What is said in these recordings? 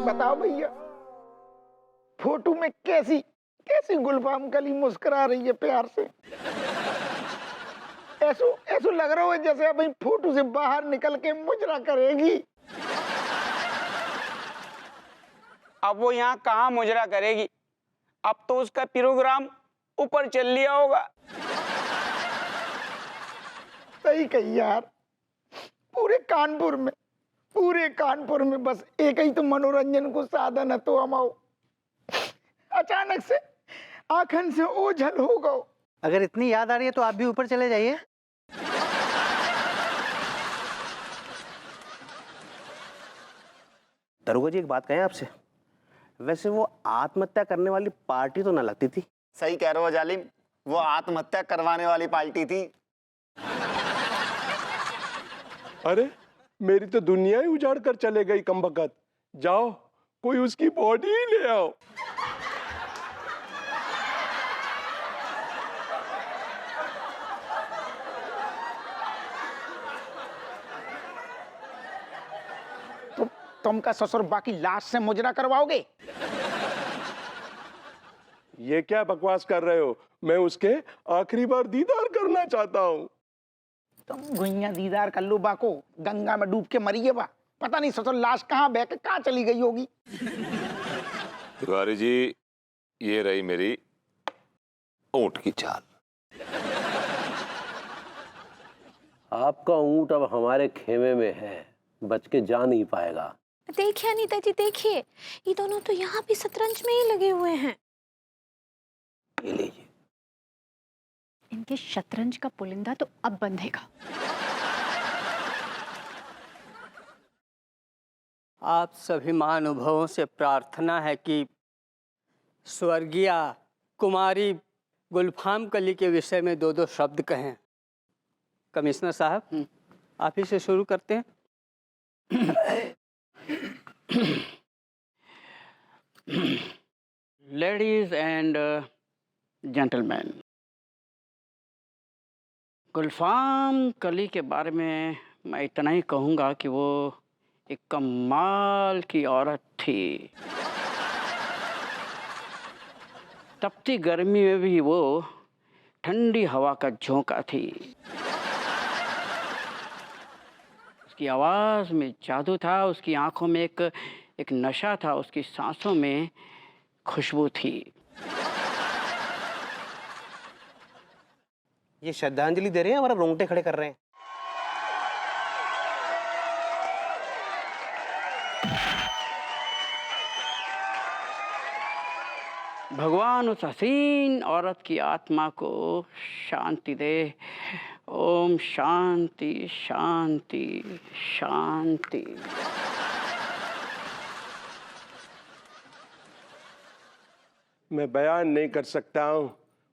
बताओ भैया, फोटो में कैसी कैसी गुलफाम कली मुस्कुरा रही है प्यार से। ऐसो ऐसो लग रहा है जैसे अभी फोटो से बाहर निकल के मुजरा करेगी। अब वो यहाँ कहाँ मुजरा करेगी, अब तो उसका प्रोग्राम ऊपर चल लिया होगा। सही कही यार, पूरे कानपुर में बस एक ही तो मनोरंजन को साधन है, तो हम अचानक से आंखन से ओझल हो गओ। अगर इतनी याद आ रही है तो आप भी ऊपर चले जाइए। दरोगा जी, एक बात कहें आपसे, वैसे वो आत्महत्या करने वाली पार्टी तो ना लगती थी? सही कह रहे हो जालिम, वो आत्महत्या करवाने वाली पार्टी थी। अरे मेरी तो दुनिया ही उजाड़ कर चले गई कमबख्त। जाओ कोई उसकी बॉडी ही ले आओ। तुम का ससुर बाकी लाश से मुजरा करवाओगे? ये क्या बकवास कर रहे हो? मैं उसके आखिरी बार दीदार करना चाहता हूँ। तुम गुइया दीदार कर लो बाको, गंगा में डूब के मरी है बा। पता नहीं ससुर लाश कहाँ बह के कहाँ चली गई होगी। तिवारी जी, ये रही मेरी ऊंट की चाल। आपका ऊंट अब हमारे खेमे में है, बच के जा नहीं पाएगा। देखिए अनीता जी, देखिए ये दोनों तो यहाँ भी शतरंज में ही लगे हुए हैं। ये लीजिए। इनके शतरंज का पुलिंदा तो अब बंधेगा। आप सभी महानुभावों से प्रार्थना है कि स्वर्गीय कुमारी गुलफाम कली के विषय में दो शब्द कहें। कमिश्नर साहब, आप ही से शुरू करते हैं। लेडीज एंड जेंटलमैन, गुलफाम कली के बारे में मैं इतना ही कहूँगा कि वो एक कमाल की औरत थी। तपती गर्मी में भी वो ठंडी हवा का झोंका थी। उसकी आवाज़ में जादू था, उसकी आंखों में एक नशा था, उसकी सांसों में खुशबू थी। ये श्रद्धांजलि दे रहे हैं, हमारा रोंगटे खड़े कर रहे हैं। भगवान उस हसीन औरत की आत्मा को शांति दे। ओम शांति शांति शांति। मैं बयान नहीं कर सकता हूँ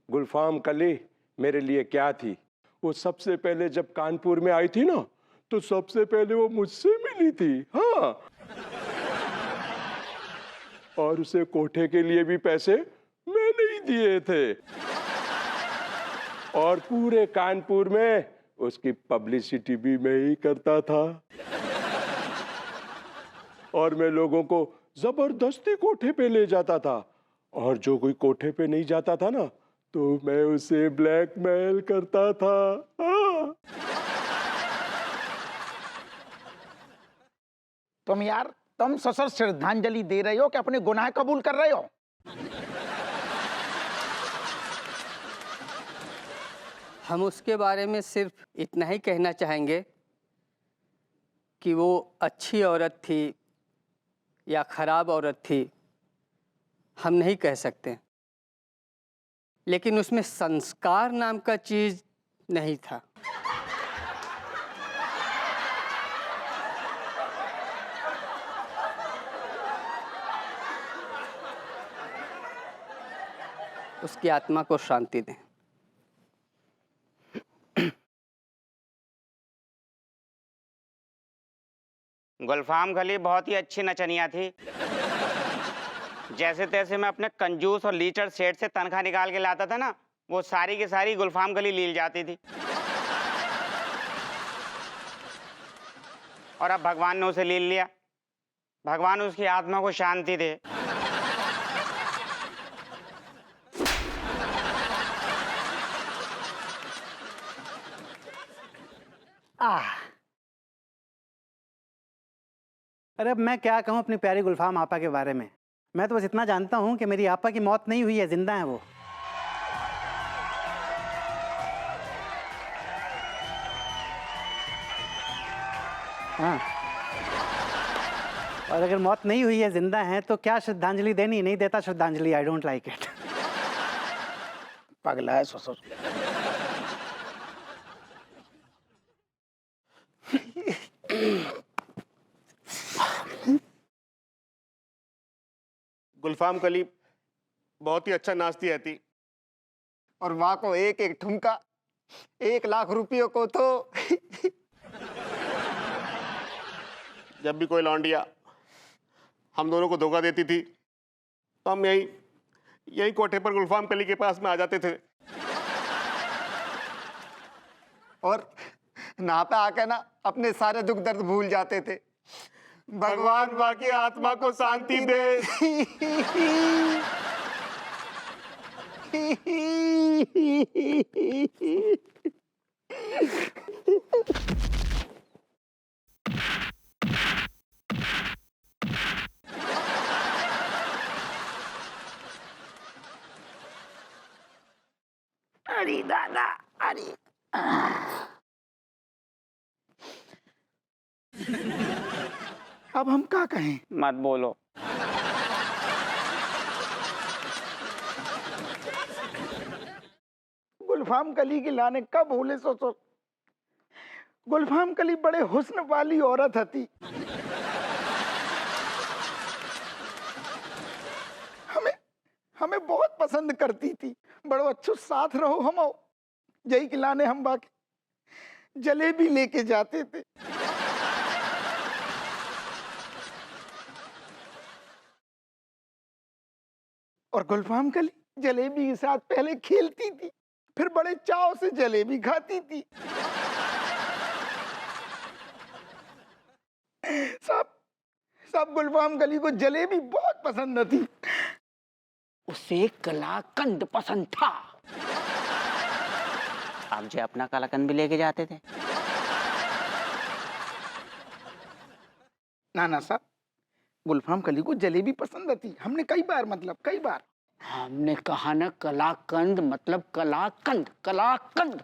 गुलफाम कली मेरे लिए क्या थी। वो सबसे पहले जब कानपुर में आई थी ना, तो सबसे पहले वो मुझसे मिली थी। हाँ, और उसे कोठे के लिए भी पैसे मैंने ही दिए थे, और पूरे कानपुर में उसकी पब्लिसिटी भी मैं ही करता था। और मैं लोगों को जबरदस्ती कोठे पे ले जाता था, और जो कोई कोठे पे नहीं जाता था ना, तो मैं उसे ब्लैकमेल करता था। हाँ। तुम ससुर श्रद्धांजलि दे रहे हो कि अपने गुनाह कबूल कर रहे हो? हम उसके बारे में सिर्फ इतना ही कहना चाहेंगे कि वो अच्छी औरत थी या खराब औरत थी, हम नहीं कह सकते, लेकिन उसमें संस्कार नाम का चीज नहीं था। उसकी आत्मा को शांति दें। गुलफाम कली बहुत ही अच्छी नचनिया थी। जैसे तैसे मैं अपने कंजूस और लीचर सेठ से तनख्वाह निकाल के लाता था ना, वो सारी की सारी गुलफाम कली लील जाती थी। और अब भगवान ने उसे लील लिया। भगवान उसकी आत्मा को शांति दे। अरे अब मैं क्या कहूँ अपनी प्यारी गुलफाम आपा के बारे में। मैं तो बस इतना जानता हूँ कि मेरी आपा की मौत नहीं हुई है, जिंदा है वो। हाँ, और अगर मौत नहीं हुई है, जिंदा है, तो क्या श्रद्धांजलि देनी? नहीं देता श्रद्धांजलि, आई डोंट लाइक इट। पगला है ससुर। गुलफाम कली बहुत ही अच्छा नाचती रहती। और वहां को एक एक ठुमका 1 लाख रुपयों को तो जब भी कोई लौंडिया हम दोनों को धोखा देती थी तो हम यही कोठे पर गुलफाम कली के पास में आ जाते थे। और यहाँ पे आके ना अपने सारे दुख दर्द भूल जाते थे। भगवान माँ की आत्मा को शांति दे। अरे दादा, अरे अब हम क्या कहें? मत बोलो। गुलफाम कली की लाने कब भूले ससुर। गुलफाम कली बड़े हुस्न वाली औरत थी। हमें बहुत पसंद करती थी। बड़ो अच्छो साथ रहो हम। जई के लाने हम बाकी जलेबी लेके जाते थे। और गुलफाम कली जलेबी के साथ पहले खेलती थी, फिर बड़े चाव से जलेबी खाती थी। सब गुलफाम कली को जलेबी बहुत पसंद थी। उसे कलाकंद पसंद था। आप जो अपना कलाकंद भी लेके जाते थे। ना साहब, गुलफाम कली को जलेबी पसंद थी। हमने कई बार हमने कहा ना कलाकंद मतलब कलाकंद, कलाकंद।